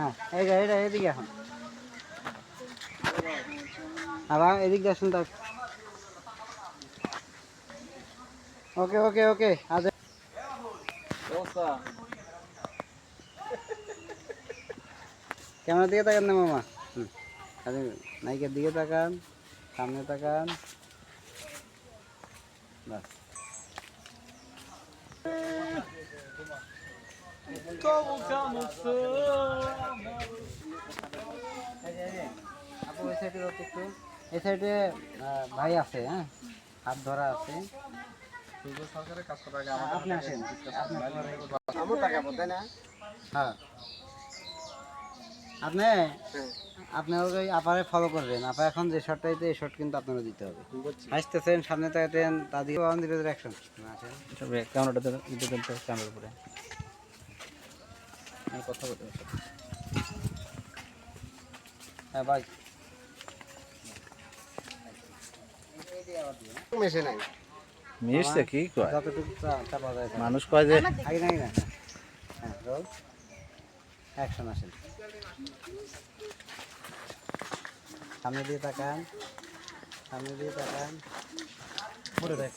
হ্যাঁ এইটা এদিকে এখন আবার এদিক দিয়ে শুনতে ওকে ওকে ওকে আজ ক্যামেরার দিকে তাকান না মামা আরে নায়িকার দিকে তাকান সামনে তাকান বাস আপু এই সাইডে একটু এই সাইডে ভাই আছে হ্যাঁ হাত ধরা আছে সরকারের কাজ করার আগে আপনি আসেন আমার টাকা তাই না হ্যাঁ আপনি আপনি ওই আপারে ফলো করবেন আপা এখন যে শর্টটা দিতে এই শর্ট কিন্তু আপনারা দিতে হবে আসতেছেন সামনে তাকাতেন তাদিকে অন দিলে অ্যাকশন আসেন সব ক্যামেরাটা দিতে দিতে ক্যামেরার উপরে আমি কথা বলতে হ্যাঁ ভাই মেশে নাই মিশছে কি কয় যতটুকু চাপা যায় মানুষ কয় যে আগে নাই না হ্যাঁ রোল অ্যাকশন আসেন সামনে দিয়ে তাকান পরে দেখ